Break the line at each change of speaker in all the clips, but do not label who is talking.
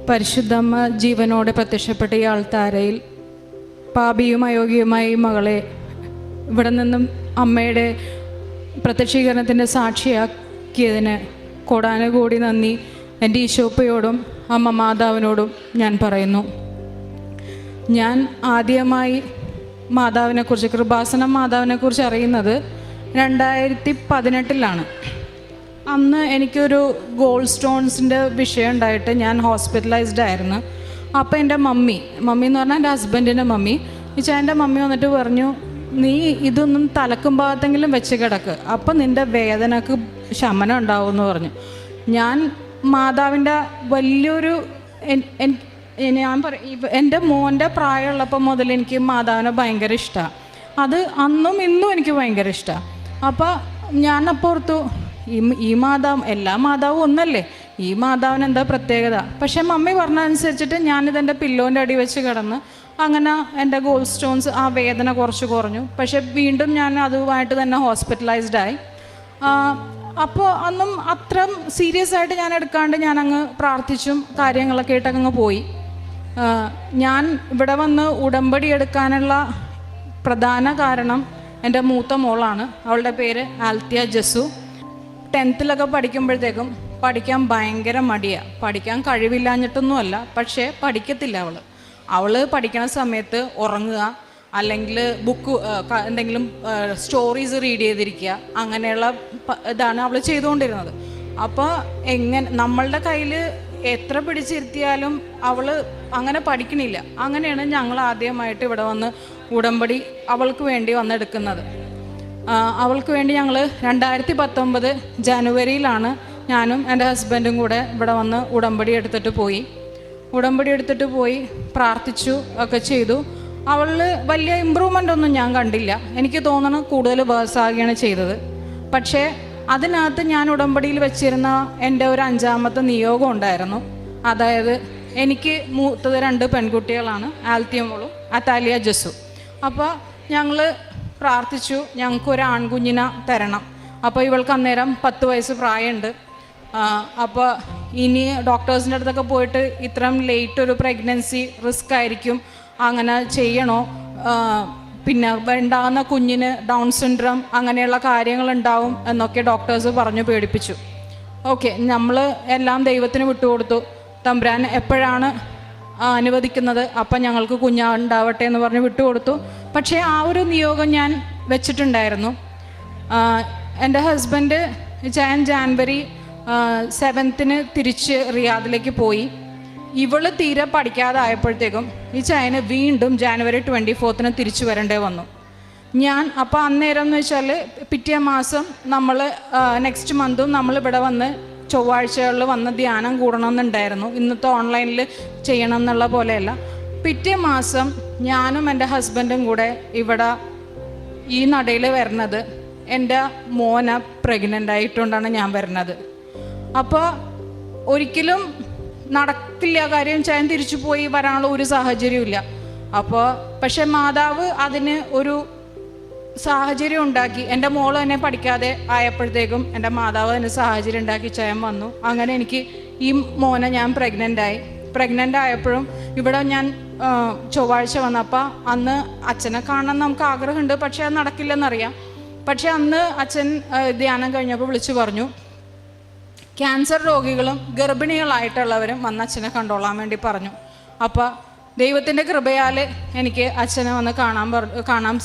പരിശുദ്ധമ്മ ജീവനോടെ പ്രത്യക്ഷപ്പെട്ട ഈ ആൾത്താരയിൽ പാപിയും അയോഗ്യവുമായി മകളെ ഇവിടെ നിന്നും അമ്മയുടെ പ്രത്യക്ഷീകരണത്തിൻ്റെ സാക്ഷിയാക്കിയതിന് കോടാനുകൂടി നന്ദി എൻ്റെ ഈശോപ്പയോടും അമ്മ മാതാവിനോടും ഞാൻ പറയുന്നു. ഞാൻ ആദ്യമായി മാതാവിനെക്കുറിച്ച്, കൃപാസനം മാതാവിനെക്കുറിച്ച് അറിയുന്നത് 2018 അന്ന് എനിക്കൊരു ഗോൾഡ് സ്റ്റോൺസിൻ്റെ വിഷയം ഉണ്ടായിട്ട് ഞാൻ ഹോസ്പിറ്റലൈസ്ഡ് ആയിരുന്നു. അപ്പോൾ എൻ്റെ മമ്മി എന്ന് പറഞ്ഞാൽ എൻ്റെ ഹസ്ബൻഡിൻ്റെ മമ്മി, എൻ്റെ മമ്മി വന്നിട്ട് പറഞ്ഞു, നീ ഇതൊന്നും തലക്കും ഭാഗത്തെങ്കിലും വെച്ച് കിടക്ക്, അപ്പം നിൻ്റെ വേദനക്ക് ശമനം ഉണ്ടാവും എന്ന് പറഞ്ഞു. ഞാൻ മാതാവിൻ്റെ വലിയൊരു ഞാൻ എൻ്റെ മോൻ്റെ പ്രായമുള്ളപ്പോൾ മുതൽ എനിക്ക് മാതാവിനെ ഭയങ്കര ഇഷ്ടമാണ്. അത് അന്നും ഇന്നും എനിക്ക് ഭയങ്കര ഇഷ്ടമാണ്. അപ്പോൾ ഞാനപ്പോൾ ഓർത്തു, ഈ മാതാവ്, എല്ലാ മാതാവും ഒന്നല്ലേ, ഈ മാതാവിന് എന്താ പ്രത്യേകത? പക്ഷേ മമ്മി പറഞ്ഞതനുസരിച്ചിട്ട് ഞാനിതെൻ്റെ പില്ലോൻ്റെ അടി വെച്ച് കിടന്ന് അങ്ങനെ എൻ്റെ ഗോൾഡ് സ്റ്റോൺസ് ആ വേദന കുറച്ച് കുറഞ്ഞു. പക്ഷേ വീണ്ടും ഞാൻ അതുമായിട്ട് തന്നെ ഹോസ്പിറ്റലൈസ്ഡ് ആയി. അപ്പോൾ അന്നും അത്ര സീരിയസ് ആയിട്ട് ഞാൻ എടുക്കാണ്ട് ഞാനങ്ങ് പ്രാർത്ഥിച്ചും കാര്യങ്ങളൊക്കെ ആയിട്ടങ്ങ് പോയി. ഞാൻ ഇവിടെ വന്ന് ഉടമ്പടി എടുക്കാനുള്ള പ്രധാന കാരണം എൻ്റെ മൂത്ത മോളാണ്. അവളുടെ പേര് ആൽത്തിയ ജസു. 10th പഠിക്കുമ്പോഴത്തേക്കും പഠിക്കാൻ ഭയങ്കര മടിയാണ്. പഠിക്കാൻ കഴിവില്ലാഞ്ഞിട്ടൊന്നുമല്ല, പക്ഷേ പഠിക്കത്തില്ല അവൾ പഠിക്കണ സമയത്ത് ഉറങ്ങുക, അല്ലെങ്കിൽ എന്തെങ്കിലും സ്റ്റോറീസ് റീഡ് ചെയ്തിരിക്കുക, അങ്ങനെയുള്ള ഇതാണ് അവൾ ചെയ്തുകൊണ്ടിരുന്നത്. അപ്പോൾ നമ്മളുടെ കയ്യിൽ എത്ര പിടിച്ചിരുത്തിയാലും അവൾ അങ്ങനെ പഠിക്കണില്ല. അങ്ങനെയാണ് ഞങ്ങൾ ആദ്യമായിട്ട് ഇവിടെ വന്ന് ഉടമ്പടി അവൾക്ക് വേണ്ടി വന്നെടുക്കുന്നത്. അവൾക്ക് വേണ്ടി ഞങ്ങൾ 2019 ജനുവരിയിലാണ് ഞാനും എൻ്റെ ഹസ്ബൻഡും കൂടെ ഇവിടെ വന്ന് ഉടമ്പടി എടുത്തിട്ട് പോയി പ്രാർത്ഥിച്ചു ഒക്കെ ചെയ്തു. അവളിൽ വലിയ ഇമ്പ്രൂവ്മെൻ്റ് ഒന്നും ഞാൻ കണ്ടില്ല. എനിക്ക് തോന്നുന്നു കൂടുതൽ വേഴ്സാകുകയാണ് ചെയ്തത്. പക്ഷേ അതിനകത്ത് ഞാൻ ഉടമ്പടിയിൽ വെച്ചിരുന്ന എൻ്റെ ഒരു 5ാമത്തെ നിയോഗം ഉണ്ടായിരുന്നു. അതായത് എനിക്ക് മൂത്തത് 2 പെൺകുട്ടികളാണ്, ആൽത്തിയ മോളും അതാലിയ ജസു. അപ്പോൾ ഞങ്ങൾ പ്രാർത്ഥിച്ചു, ഞങ്ങൾക്കൊരു ആൺകുഞ്ഞിനെ തരണം. അപ്പോൾ ഇവൾക്ക് അന്നേരം 10 വയസ്സ് പ്രായമുണ്ട്. അപ്പോൾ ഇനി ഡോക്ടേഴ്സിൻ്റെ അടുത്തൊക്കെ പോയിട്ട് ഇത്രയും ലേറ്റ് ഒരു പ്രഗ്നൻസി റിസ്ക് ആയിരിക്കും, അങ്ങനെ ചെയ്യണോ, പിന്നെ ഉണ്ടാകുന്ന കുഞ്ഞിന് ഡൗൺ സിൻഡ്രം അങ്ങനെയുള്ള കാര്യങ്ങളുണ്ടാവും എന്നൊക്കെ ഡോക്ടേഴ്സ് പറഞ്ഞു പേടിപ്പിച്ചു. ഓക്കെ, നമ്മൾ എല്ലാം ദൈവത്തിന് വിട്ടുകൊടുത്തു. തമ്പുരാൻ എപ്പോഴാണ് അനുവദിക്കുന്നത് അപ്പം ഞങ്ങൾക്ക് കുഞ്ഞുണ്ടാവട്ടെ എന്ന് പറഞ്ഞ് വിട്ടുകൊടുത്തു. പക്ഷേ ആ ഒരു നിയോഗം ഞാൻ വെച്ചിട്ടുണ്ടായിരുന്നു. എൻ്റെ ഹസ്ബൻഡ് ജാനുവരി 7th തിരിച്ച് റിയാദിലേക്ക് പോയി. ഇവള് തീരെ പഠിക്കാതായപ്പോഴത്തേക്കും ഈ ചായന് വീണ്ടും ജാനുവരി 24 തിരിച്ചു വരേണ്ടി വന്നു. അപ്പോൾ അന്നേരം എന്ന് വെച്ചാൽ പിറ്റേ മാസം നമ്മൾ നെക്സ്റ്റ് മന്തും നമ്മളിവിടെ വന്ന് ചൊവ്വാഴ്ചകളിൽ വന്ന് ധ്യാനം കൂടണമെന്നുണ്ടായിരുന്നു. ഇന്നത്തെ ഓൺലൈനിൽ ചെയ്യണം എന്നുള്ള പോലെയല്ല. പിറ്റേ മാസം ഞാനും എൻ്റെ ഹസ്ബൻഡും കൂടെ ഇവിടെ ഈ നടയിൽ വരുന്നത്, എൻ്റെ മോനെ പ്രഗ്നൻ്റ് ആയിട്ടുകൊണ്ടാണ് ഞാൻ വരുന്നത്. അപ്പോൾ ഒരിക്കലും നടക്കില്ല കാര്യം, ചായൻ തിരിച്ചു പോയി വരാനുള്ള ഒരു സാഹചര്യമില്ല. പക്ഷെ മാതാവ് അതിന് ഒരു സാഹചര്യം ഉണ്ടാക്കി. എൻ്റെ മോള് തന്നെ പഠിക്കാതെ ആയപ്പോഴത്തേക്കും എൻ്റെ മാതാവ് അതിന് സാഹചര്യം ഉണ്ടാക്കി ചായൻ വന്നു. അങ്ങനെ എനിക്ക് ഈ മോനെ ഞാൻ പ്രഗ്നൻ്റ് ആയപ്പോഴും ഇവിടെ ഞാൻ ചൊവ്വാഴ്ച വന്നപ്പോൾ അന്ന് അച്ഛനെ കാണാൻ നമുക്ക് ആഗ്രഹമുണ്ട്, പക്ഷെ അത് നടക്കില്ലെന്നറിയാം. പക്ഷെ അന്ന് അച്ഛൻ ധ്യാനം കഴിഞ്ഞപ്പോൾ വിളിച്ചു പറഞ്ഞു, ക്യാൻസർ രോഗികളും ഗർഭിണികളായിട്ടുള്ളവരും വന്ന് അച്ഛനെ കണ്ടോളാൻ വേണ്ടി പറഞ്ഞു. അപ്പോൾ ദൈവത്തിൻ്റെ കൃപയാൽ എനിക്ക് അച്ഛനെ വന്ന് കാണാൻ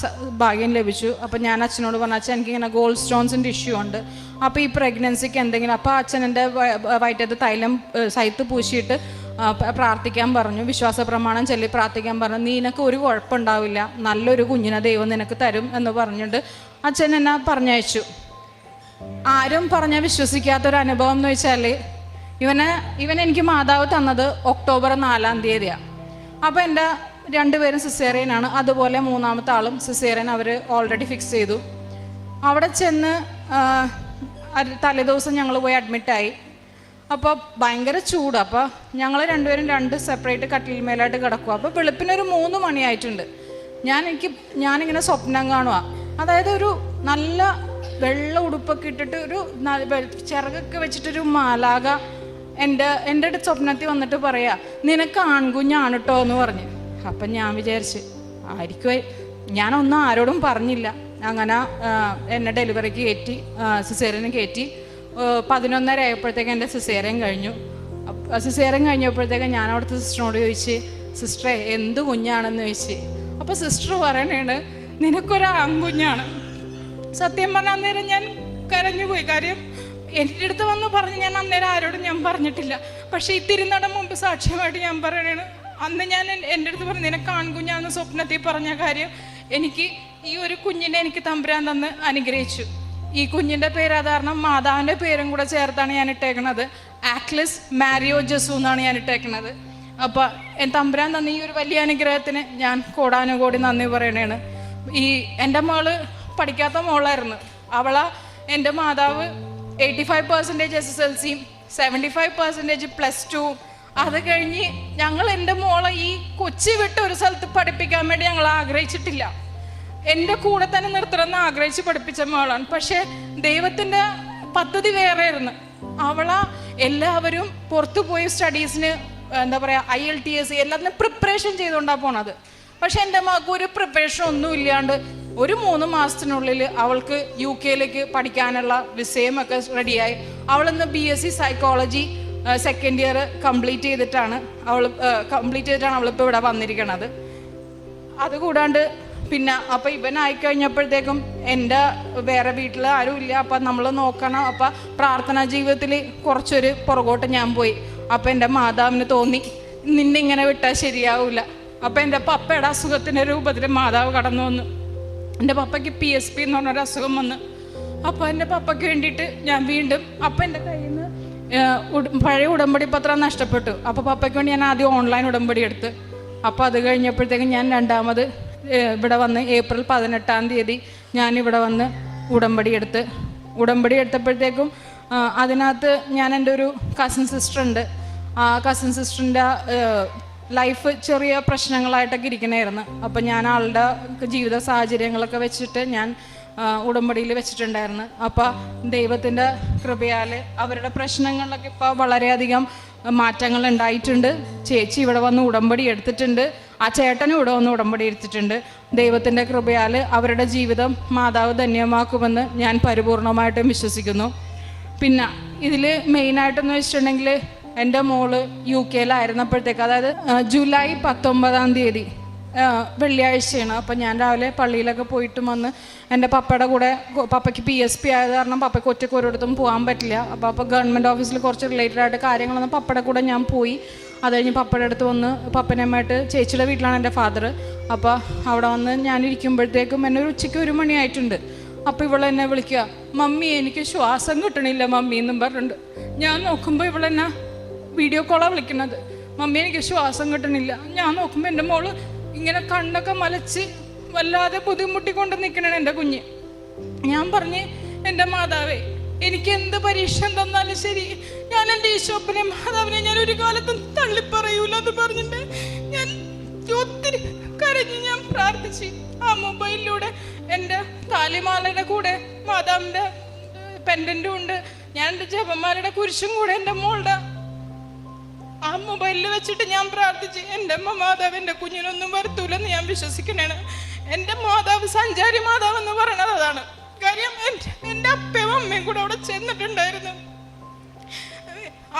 ഭാഗ്യം ലഭിച്ചു. അപ്പോൾ ഞാൻ അച്ഛനോട് പറഞ്ഞു, അച്ഛൻ എനിക്കിങ്ങനെ ഗോൾഡ് സ്റ്റോൺസിൻ്റെ ഇഷ്യൂ ഉണ്ട്, അപ്പോൾ ഈ പ്രഗ്നൻസിക്ക് എന്തെങ്കിലും. അപ്പോൾ അച്ഛൻ എൻ്റെ വയറ്റത്ത് തൈലം സൈത്ത് പൂശിയിട്ട് പ്രാർത്ഥിക്കാൻ പറഞ്ഞു, വിശ്വാസ പ്രമാണം ചൊല്ലി പ്രാർത്ഥിക്കാൻ പറഞ്ഞു. നിനക്ക് ഒരു കുഴപ്പമുണ്ടാവില്ല, നല്ലൊരു കുഞ്ഞിനെ ദൈവം നിനക്ക് തരും എന്ന് പറഞ്ഞിട്ട് അച്ഛൻ എന്നെ പറഞ്ഞയച്ചു. ആരും പറഞ്ഞാൽ വിശ്വസിക്കാത്തൊരു അനുഭവം എന്ന് വെച്ചാൽ, ഇവൻ എനിക്ക് മാതാവ് തന്നത് ഒക്ടോബർ 4 അപ്പോൾ എൻ്റെ 2 പേരും സിസേറിയനാണ്. അതുപോലെ 3ാമത്തെ ആളും സിസേറിയൻ അവർ ഓൾറെഡി ഫിക്സ് ചെയ്തു. അവിടെ ചെന്ന് തലേദിവസം ഞങ്ങൾ പോയി അഡ്മിറ്റായി. അപ്പോൾ ഭയങ്കര ചൂട്. അപ്പോൾ ഞങ്ങൾ 2 പേരും 2 സെപ്പറേറ്റ് കട്ടിൽ മേലായിട്ട് കിടക്കുക. അപ്പോൾ വെളുപ്പിനൊരു 3 മണിയായിട്ടുണ്ട്. ഞാനിങ്ങനെ സ്വപ്നം കാണുക. അതായത് ഒരു നല്ല വെള്ള ഉടുപ്പൊക്കെ ഇട്ടിട്ട് ഒരു ചിറകൊക്കെ വെച്ചിട്ടൊരു മാലാക എൻ്റെ അടുത്ത് സ്വപ്നത്തിൽ വന്നിട്ട് പറയാ, നിനക്ക് ആൺകുഞ്ഞാണ് കേട്ടോ എന്ന് പറഞ്ഞ്. അപ്പം ഞാൻ വിചാരിച്ച് ആയിരിക്കും, ഞാനൊന്നും ആരോടും പറഞ്ഞില്ല. അങ്ങനെ എന്നെ ഡെലിവറിക്ക് കയറ്റി, സിസേറിയന് കയറ്റി. 11:30 ആയപ്പോഴത്തേക്ക് എൻ്റെ സിസേറിയൻ കഴിഞ്ഞു. സിസേറിയൻ കഴിഞ്ഞപ്പോഴത്തേക്ക് ഞാൻ അവിടുത്തെ സിസ്റ്ററിനോട് ചോദിച്ച്, സിസ്റ്ററെ എന്ത് കുഞ്ഞാണെന്ന് ചോദിച്ച്. അപ്പോൾ സിസ്റ്റർ പറയണേണ്, നിനക്കൊരു ആൺകുഞ്ഞാണ്. സത്യം പറഞ്ഞ അന്നേരം ഞാൻ കരഞ്ഞു പോയി. കാര്യം എൻ്റെ അടുത്ത് വന്ന് പറഞ്ഞ് ഞാൻ അന്നേരം ആരോടും ഞാൻ പറഞ്ഞിട്ടില്ല. പക്ഷേ ഈ തിരുനട മുമ്പ് സാക്ഷ്യമായിട്ട് ഞാൻ പറയണേണ്, അന്ന് ഞാൻ എൻ്റെ അടുത്ത് പറഞ്ഞു നിനക്ക് ആൺകുഞ്ഞാണെന്ന് സ്വപ്നത്തിൽ പറഞ്ഞ കാര്യം എനിക്ക് ഈ ഒരു കുഞ്ഞിനെ എനിക്ക് തമ്പുരാൻ തന്ന് അനുഗ്രഹിച്ചു. ഈ കുഞ്ഞിൻ്റെ പേര് കാരണം മാതാവിൻ്റെ പേരും കൂടെ ചേർത്താണ് ഞാൻ ഇട്ടേക്കണത്. ആക്ലിസ് മാരിയോ ജസു എന്നാണ് ഞാൻ ഇട്ടേക്കണത്. അപ്പോൾ തമ്പുരാൻ തന്ന ഈ ഒരു വലിയ അനുഗ്രഹത്തിന് ഞാൻ കോടാനുകോടി നന്ദി പറയണേണ്. ഈ എൻ്റെ മോള് പഠിക്കാത്ത മോളായിരുന്നു. എൻ്റെ മാതാവ് 85% SSLCയും 75% +2. അത് കഴിഞ്ഞ് ഞങ്ങൾ എൻ്റെ മോളെ ഈ കൊച്ചി വിട്ട് ഒരു സ്ഥലത്ത് പഠിപ്പിക്കാൻ വേണ്ടി ഞങ്ങൾ ആഗ്രഹിച്ചിട്ടില്ല. എൻ്റെ കൂടെ തന്നെ നിർത്തണമെന്ന് ആഗ്രഹിച്ച് പഠിപ്പിച്ച മോളാണ്. പക്ഷേ ദൈവത്തിൻ്റെ പദ്ധതി വേറെ ആയിരുന്നു. എല്ലാവരും പുറത്തു പോയി സ്റ്റഡീസിന് എന്താ പറയുക, IELTS എല്ലാത്തിനും പ്രിപ്പറേഷൻ ചെയ്തുകൊണ്ടാണ് പോണത്. പക്ഷെ എൻ്റെ മകൾക്ക് ഒരു പ്രിപ്പറേഷൻ ഒന്നും ഇല്ലാണ്ട് ഒരു 3 മാസത്തിനുള്ളിൽ അവൾക്ക് UK പഠിക്കാനുള്ള വിസയും ഒക്കെ റെഡിയായി. അവളിന്ന് BSc psychology 2nd year complete ചെയ്തിട്ടാണ് അവളിപ്പോൾ ഇവിടെ വന്നിരിക്കണത്. അതുകൂടാണ്ട് പിന്നെ അപ്പം ഇവനായിക്കഴിഞ്ഞപ്പോഴത്തേക്കും എൻ്റെ വേറെ വീട്ടിൽ ആരും ഇല്ല. അപ്പം നമ്മൾ നോക്കണം. അപ്പം പ്രാർത്ഥനാ ജീവിതത്തിൽ കുറച്ചൊരു പുറകോട്ട് ഞാൻ പോയി. അപ്പം എൻ്റെ മാതാവിന് തോന്നി നിന്നെ ഇങ്ങനെ വിട്ടാൽ ശരിയാവില്ല. അപ്പം എൻ്റെ പപ്പയുടെ അസുഖത്തിൻ്റെ രൂപത്തിൽ മാതാവ് കടന്നു വന്നു. എൻ്റെ പപ്പയ്ക്ക് PSP എന്ന് പറഞ്ഞൊരു അസുഖം വന്നു. അപ്പോൾ എൻ്റെ പപ്പയ്ക്ക് വേണ്ടിയിട്ട് ഞാൻ വീണ്ടും, അപ്പം എൻ്റെ കയ്യിൽ നിന്ന് പഴയ ഉടമ്പടി പത്രം നഷ്ടപ്പെട്ടു. അപ്പോൾ പപ്പയ്ക്ക് വേണ്ടി ഞാൻ ആദ്യം ഓൺലൈൻ ഉടമ്പടി എടുത്ത്. അപ്പോൾ അത് കഴിഞ്ഞപ്പോഴത്തേക്കും ഞാൻ രണ്ടാമത് ഇവിടെ വന്ന് ഏപ്രിൽ 18-ാം തീയതി ഞാനിവിടെ വന്ന് ഉടമ്പടി എടുത്തപ്പോഴത്തേക്കും അതിനകത്ത് ഞാൻ എൻ്റെ ഒരു കസിൻ സിസ്റ്റർ ഉണ്ട്. ആ കസിൻ സിസ്റ്ററിൻ്റെ ലൈഫ് ചെറിയ പ്രശ്നങ്ങളായിട്ടൊക്കെ ഇരിക്കണമായിരുന്നു. അപ്പം ഞാൻ ആളുടെ ജീവിത സാഹചര്യങ്ങളൊക്കെ വെച്ചിട്ട് ഞാൻ ഉടമ്പടിയിൽ വെച്ചിട്ടുണ്ടായിരുന്നു. അപ്പോൾ ദൈവത്തിൻ്റെ കൃപയാൽ അവരുടെ പ്രശ്നങ്ങളിലൊക്കെ ഇപ്പോൾ വളരെയധികം മാറ്റങ്ങൾ ഉണ്ടായിട്ടുണ്ട്. ചേച്ചി ഇവിടെ വന്ന് ഉടമ്പടി എടുത്തിട്ടുണ്ട്. ആ ചേട്ടനും ഇവിടെ വന്ന് ഉടമ്പടി എടുത്തിട്ടുണ്ട്. ദൈവത്തിൻ്റെ കൃപയാൽ അവരുടെ ജീവിതം മാതാവ് ധന്യമാക്കുമെന്ന് ഞാൻ പരിപൂർണമായിട്ടും വിശ്വസിക്കുന്നു. പിന്നെ ഇതിൽ മെയിനായിട്ടെന്ന് വെച്ചിട്ടുണ്ടെങ്കിൽ എൻ്റെ മോള് UK അതായത് ജൂലൈ 19-ാം തീയതി വെള്ളിയാഴ്ചയാണ്. അപ്പം ഞാൻ രാവിലെ പള്ളിയിലൊക്കെ പോയിട്ടും വന്ന് എൻ്റെ പപ്പയുടെ കൂടെ, പപ്പയ്ക്ക് PSP ആയത് കാരണം പപ്പയ്ക്ക് ഒറ്റയ്ക്ക് ഒരിടത്തും പോകാൻ പറ്റില്ല. അപ്പോൾ ഗവൺമെൻറ് ഓഫീസിൽ കുറച്ച് റിലേറ്റഡ് ആയിട്ട് കാര്യങ്ങളൊന്നും പപ്പയുടെ കൂടെ ഞാൻ പോയി. അത് കഴിഞ്ഞ് പപ്പയുടെ അടുത്ത് വന്ന് പപ്പനമ്മയായിട്ട് ചേച്ചിയുടെ വീട്ടിലാണ് എൻ്റെ ഫാദർ. അപ്പോൾ അവിടെ വന്ന് ഞാനിരിക്കുമ്പോഴത്തേക്കും എന്നെ ഒരു ഉച്ചയ്ക്ക് 1 മണിയായിട്ടുണ്ട്. അപ്പോൾ ഇവളെന്നെ വിളിക്കുക, മമ്മി എനിക്ക് ശ്വാസം കിട്ടണില്ല മമ്മി എന്നും പറഞ്ഞിട്ടുണ്ട്. ഞാൻ നോക്കുമ്പോൾ ഇവളെന്നെ വീഡിയോ കോളാണ് വിളിക്കുന്നത്. മമ്മി എനിക്ക് ശ്വാസം കിട്ടണില്ല. ഞാൻ നോക്കുമ്പോൾ എൻ്റെ മോള് ഇങ്ങനെ കണ്ണൊക്കെ മലച്ച് വല്ലാതെ ബുദ്ധിമുട്ടിക്കൊണ്ട് നിൽക്കണേ എൻ്റെ കുഞ്ഞ്. ഞാൻ പറഞ്ഞ്, എൻ്റെ മാതാവേ, എനിക്ക് എന്ത് പരീക്ഷ തന്നാലും ശരി, ഞാൻ എൻ്റെ ഈശോപ്പനെ മാതാവിനെ ഞാൻ ഒരു കാലത്തും തള്ളിപ്പറയൂല എന്ന് പറഞ്ഞിട്ട് ഞാൻ ഒത്തിരി കരഞ്ഞ് ഞാൻ പ്രാർത്ഥിച്ച്. ആ മൊബൈലിലൂടെ എൻ്റെ താലിമാലയുടെ കൂടെ മാതാവിൻ്റെ പെൻഡൻറ്റും ഉണ്ട്. ഞാൻ എൻ്റെ ജപമാലയുടെ കുരിശും കൂടെ എൻ്റെ മോളുടെ ആ മൊബൈലിൽ വെച്ചിട്ട് ഞാൻ പ്രാർത്ഥിച്ച്. എൻ്റെ അമ്മ മാതാവ് എൻ്റെ കുഞ്ഞിനൊന്നും വരുത്തൂലെന്ന് ഞാൻ വിശ്വസിക്കണേണ്. എൻ്റെ മാതാവ് സഞ്ചാരി മാതാവ് എന്ന് പറയണത് അതാണ്. കാര്യം എൻ്റെ അപ്പയും അമ്മയും കൂടെ അവിടെ ചെന്നിട്ടുണ്ടായിരുന്നു.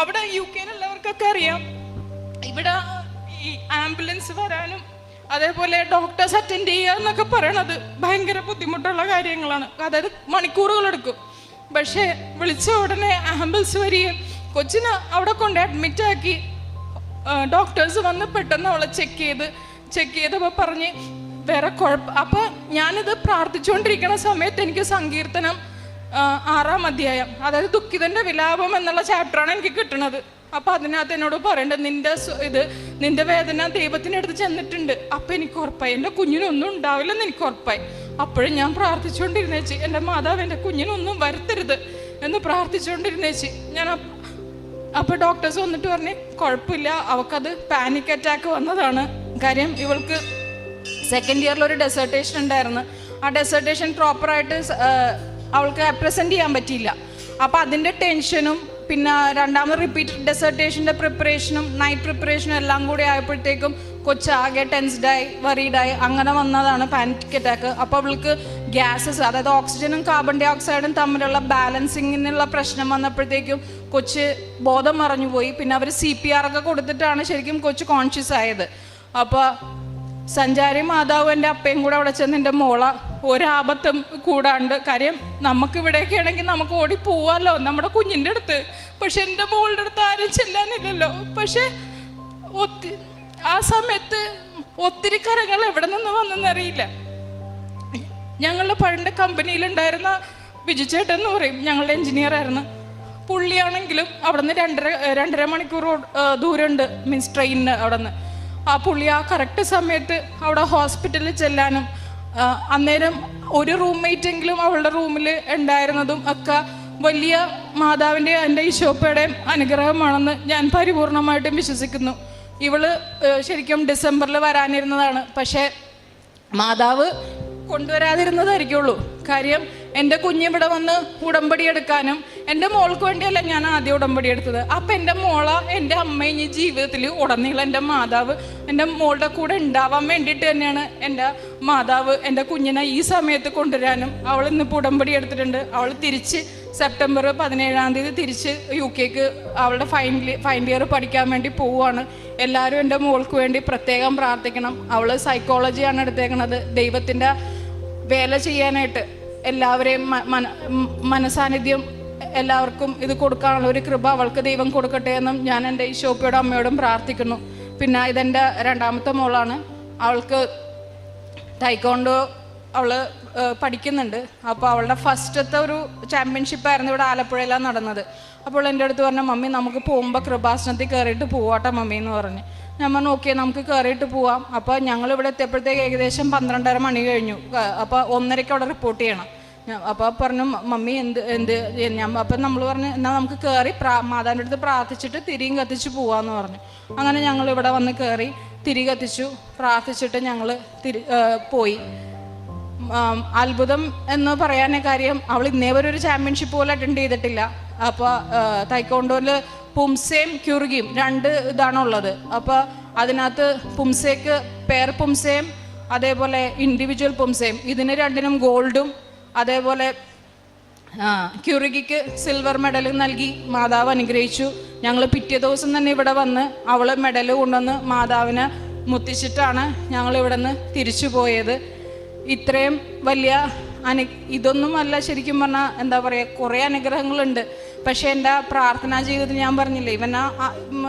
അവിടെ UK അറിയാം, ഇവിടെ ഈ ആംബുലൻസ് വരാനും അതേപോലെ ഡോക്ടേഴ്സ് അറ്റൻഡ് ചെയ്യുക എന്നൊക്കെ പറയണത് ഭയങ്കര ബുദ്ധിമുട്ടുള്ള കാര്യങ്ങളാണ്. അതായത് മണിക്കൂറുകളെടുക്കും. പക്ഷേ വിളിച്ച ഉടനെ ആംബുലൻസ് വരികയും കൊച്ചിനെ അവിടെ കൊണ്ട് അഡ്മിറ്റാക്കി. ഡോക്ടേഴ്സ് വന്ന് പെട്ടെന്ന് അവളെ ചെക്ക് ചെയ്തപ്പോൾ പറഞ്ഞ് വേറെ കുഴപ്പം. അപ്പോൾ ഞാനിത് പ്രാർത്ഥിച്ചുകൊണ്ടിരിക്കുന്ന സമയത്ത് എനിക്ക് സങ്കീർത്തനം 6-ാം അധ്യായം, അതായത് ദുഃഖിതൻ്റെ വിലാപം എന്നുള്ള ചാപ്റ്ററാണ് എനിക്ക് കിട്ടുന്നത്. അപ്പോൾ അതിനകത്ത് എന്നോട് പറയേണ്ടത് നിന്റെ വേദന ദൈവത്തിനടുത്ത് ചെന്നിട്ടുണ്ട്. അപ്പം എനിക്ക് ഉറപ്പായി എൻ്റെ കുഞ്ഞിനൊന്നും ഉണ്ടാവില്ലെന്ന് എനിക്ക് ഉറപ്പായി. അപ്പോഴും ഞാൻ പ്രാർത്ഥിച്ചുകൊണ്ടിരുന്നേച്ചി, എൻ്റെ മാതാവ് എൻ്റെ കുഞ്ഞിനൊന്നും വരുത്തരുത് എന്ന് പ്രാർത്ഥിച്ചുകൊണ്ടിരുന്നേച്ചി. ഞാൻ അപ്പോൾ ഡോക്ടേഴ്സ് വന്നിട്ട് പറഞ്ഞ് കുഴപ്പമില്ല, അവൾക്കത് പാനിക് അറ്റാക്ക് വന്നതാണ്. കാര്യം ഇവൾക്ക് 2nd ഇയറിലൊരു ഡെസേർട്ടേഷൻ ഉണ്ടായിരുന്നു. ആ ഡെസേർട്ടേഷൻ പ്രോപ്പറായിട്ട് അവൾക്ക് പ്രസൻറ്റ് ചെയ്യാൻ പറ്റിയില്ല. അപ്പോൾ അതിൻ്റെ ടെൻഷനും പിന്നെ രണ്ടാമത് റിപ്പീറ്റഡ് ഡെസർട്ടേഷൻ്റെ പ്രിപ്പറേഷനും നൈറ്റ് പ്രിപ്പറേഷനും എല്ലാം കൂടി ആയപ്പോഴത്തേക്കും കൊച്ചാകെ ടെൻസ്ഡായി വറീഡായി അങ്ങനെ വന്നതാണ് പാനിക് അറ്റാക്ക്. അപ്പോൾ അവൾക്ക് ഗ്യാസസ്, അതായത് ഓക്സിജനും കാർബൺ ഡൈ ഓക്സൈഡും തമ്മിലുള്ള ബാലൻസിങ്ങിനുള്ള പ്രശ്നം വന്നപ്പോഴത്തേക്കും കൊച്ച് ബോധം മറഞ്ഞുപോയി. പിന്നെ അവർ CPR ഒക്കെ കൊടുത്തിട്ടാണ് ശരിക്കും കൊച്ച് കോൺഷ്യസ് ആയത്. അപ്പോൾ സഞ്ചാരി മാതാവും എൻ്റെ അപ്പയും കൂടെ അവിടെ ചെന്ന് എൻ്റെ മോള ഒരാപത്തും കൂടാണ്ട്, കാര്യം നമുക്ക് ഇവിടെയൊക്കെ ആണെങ്കിൽ നമുക്ക് ഓടി പോവാമല്ലോ നമ്മുടെ കുഞ്ഞിൻ്റെ അടുത്ത്, പക്ഷെ എൻ്റെ മോളുടെ അടുത്ത് ആരും ചെല്ലാനില്ലല്ലോ. പക്ഷെ ആ സമയത്ത് ഒത്തിരി കരങ്ങൾ എവിടെ നിന്ന് വന്നെന്നറിയില്ല. ഞങ്ങളുടെ പഴയ കമ്പനിയിലുണ്ടായിരുന്ന വിജുചേട്ടൻ എന്ന് പറയും, ഞങ്ങളുടെ എൻജിനീയർ ആയിരുന്നു. പുള്ളിയാണെങ്കിലും അവിടെ നിന്ന് 2.5 മണിക്കൂർ ദൂരമുണ്ട്, മീൻസ് ട്രെയിനിന് അവിടെ നിന്ന്. ആ പുള്ളി ആ കറക്റ്റ് സമയത്ത് അവിടെ ഹോസ്പിറ്റലിൽ ചെല്ലാനും അന്നേരം ഒരു റൂംമേറ്റെങ്കിലും അവളുടെ റൂമിൽ ഉണ്ടായിരുന്നതും ഒക്കെ വലിയ മാതാവിൻ്റെ എൻ്റെ ഈശോപ്പയുടെയും അനുഗ്രഹമാണെന്ന് ഞാൻ പരിപൂർണമായിട്ടും വിശ്വസിക്കുന്നു. ഇവള് ശരിക്കും ഡിസംബറിൽ വരാനിരുന്നതാണ്, പക്ഷേ മാതാവ് കൊണ്ടുവരാതിരുന്നതായിരിക്കുള്ളൂ. കാര്യം എൻ്റെ കുഞ്ഞിവിടെ വന്ന് ഉടമ്പടി എടുക്കാനും എൻ്റെ മോൾക്ക് വേണ്ടിയല്ല ഞാൻ ആദ്യം ഉടമ്പടി എടുത്തത്. അപ്പം എൻ്റെ മോള എൻ്റെ അമ്മ ഇനി ജീവിതത്തിൽ ഉടനീളം എൻ്റെ മാതാവ് എൻ്റെ മോളുടെ കൂടെ ഉണ്ടാവാൻ വേണ്ടിയിട്ട് തന്നെയാണ് എൻ്റെ മാതാവ് എൻ്റെ കുഞ്ഞിനെ ഈ സമയത്ത് കൊണ്ടുവരാനും. അവൾ ഇന്നിപ്പോൾ ഉടമ്പടി എടുത്തിട്ടുണ്ട്. അവൾ തിരിച്ച് സെപ്റ്റംബർ 17 തിരിച്ച് UK അവളുടെ ഫൈനൽ ഇയർ പഠിക്കാൻ വേണ്ടി പോവുകയാണ്. എല്ലാവരും എൻ്റെ മോൾക്ക് വേണ്ടി പ്രത്യേകം പ്രാർത്ഥിക്കണം. അവൾ സൈക്കോളജിയാണ് എടുത്തേക്കണത്. ദൈവത്തിൻ്റെ വേല ചെയ്യാനായിട്ട് എല്ലാവരെയും മനസാന്നിധ്യം എല്ലാവർക്കും ഇത് കൊടുക്കാനുള്ള ഒരു കൃപ അവൾക്ക് ദൈവം കൊടുക്കട്ടെ എന്നും ഞാൻ എൻ്റെ ഈശോപ്പയോടും അമ്മയോടും പ്രാർത്ഥിക്കുന്നു. പിന്നെ ഇതെൻ്റെ രണ്ടാമത്തെ മോളാണ്. അവൾക്ക് ടൈക്കോണ്ടോ അവൾ പഠിക്കുന്നുണ്ട്. അപ്പോൾ അവളുടെ ഫസ്റ്റത്തെ ഒരു ചാമ്പ്യൻഷിപ്പായിരുന്നു ഇവിടെ ആലപ്പുഴയിലാണ് നടന്നത്. അപ്പോൾ എൻ്റെ അടുത്ത് പറഞ്ഞു, മമ്മി നമുക്ക് പോകുമ്പോൾ കൃപാസനത്തിൽ കയറിയിട്ട് പോവാട്ടെ മമ്മി എന്ന് പറഞ്ഞ്. ഞാൻ പറഞ്ഞു ഓക്കെ നമുക്ക് കയറിയിട്ട് പോവാം. അപ്പോൾ ഞങ്ങളിവിടെ എത്തിയപ്പോഴത്തേക്ക് ഏകദേശം 12:30 മണി കഴിഞ്ഞു. അപ്പോൾ 1:30 അവിടെ റിപ്പോർട്ട് ചെയ്യണം. അപ്പോൾ പറഞ്ഞു മമ്മി എന്ത് ഞാൻ അപ്പം നമ്മൾ പറഞ്ഞു എന്നാൽ നമുക്ക് കയറി മാതാവിൻ്റെ അടുത്ത് പ്രാർത്ഥിച്ചിട്ട് തിരിയും കത്തിച്ച് പോവാമെന്ന് പറഞ്ഞു. അങ്ങനെ ഞങ്ങൾ ഇവിടെ വന്ന് കയറി തിരി കത്തിച്ചു, പ്രാർത്ഥിച്ചിട്ട് ഞങ്ങൾ പോയി. അത്ഭുതം എന്ന് പറയാനേ കാര്യം അവൾ ഇന്നേ വരെ ഒരു ചാമ്പ്യൻഷിപ്പ് പോലും അറ്റൻഡ് ചെയ്തിട്ടില്ല. അപ്പോൾ തൈക്കോണ്ടോയിൽ പുംസയും ക്യൂർഗിയും 2 ഇതാണുള്ളത്. അപ്പോൾ അതിനകത്ത് പുംസയ്ക്ക് പേർ പുംസയും അതേപോലെ ഇൻഡിവിജ്വൽ പുംസയും ഇതിന് 2നും ഗോൾഡും അതേപോലെ ക്യൂറിഗിക്ക് സിൽവർ മെഡലും നൽകി മാതാവ് അനുഗ്രഹിച്ചു. ഞങ്ങൾ പിറ്റേ ദിവസം തന്നെ ഇവിടെ വന്ന് അവൾ മെഡൽ കൊണ്ടുവന്ന് മാതാവിനെ മുത്തിച്ചിട്ടാണ് ഞങ്ങൾ ഇവിടെ നിന്ന് തിരിച്ചു പോയത്. ഇത്രയും വലിയ ഇതൊന്നുമല്ല ശരിക്കും പറഞ്ഞാൽ എന്താ പറയുക, കുറേ അനുഗ്രഹങ്ങളുണ്ട്. പക്ഷേ എൻ്റെ പ്രാർത്ഥനാ ജീവിതത്തിൽ ഞാൻ പറഞ്ഞില്ലേ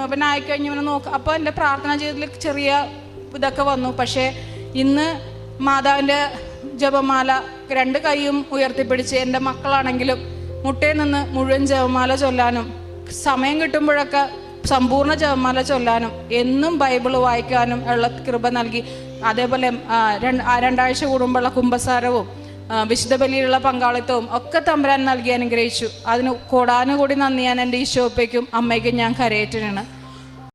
ഇവനായിക്കഴിഞ്ഞ് ഇവനെ നോക്കുക. അപ്പോൾ എൻ്റെ പ്രാർത്ഥനാ ജീവിതത്തിൽ ചെറിയ ഇതൊക്കെ വന്നു. പക്ഷേ ഇന്ന് മാതാവിൻ്റെ ജപമാല 2 കൈയും ഉയർത്തിപ്പിടിച്ച് എൻ്റെ മക്കളാണെങ്കിലും മുട്ടയിൽ നിന്ന് മുഴുവൻ ജപമാല ചൊല്ലാനും സമയം കിട്ടുമ്പോഴൊക്കെ സമ്പൂർണ്ണ ജപമാല ചൊല്ലാനും എന്നും ബൈബിൾ വായിക്കാനും ഉള്ള കൃപ നൽകി. അതേപോലെ 2 ആഴ്ച കൂടുമ്പോഴുള്ള കുമ്പസാരവും വിശുദ്ധ ബലിയിലുള്ള പങ്കാളിത്തവും ഒക്കെ തമ്പുരാൻ നൽകി അനുഗ്രഹിച്ചു. അതിന് കോടാനുകൂടി നന്ദി ഞാൻ എൻ്റെ ഈശോപ്പയ്ക്കും അമ്മയ്ക്കും ഞാൻ കരയേറ്റനാണ്.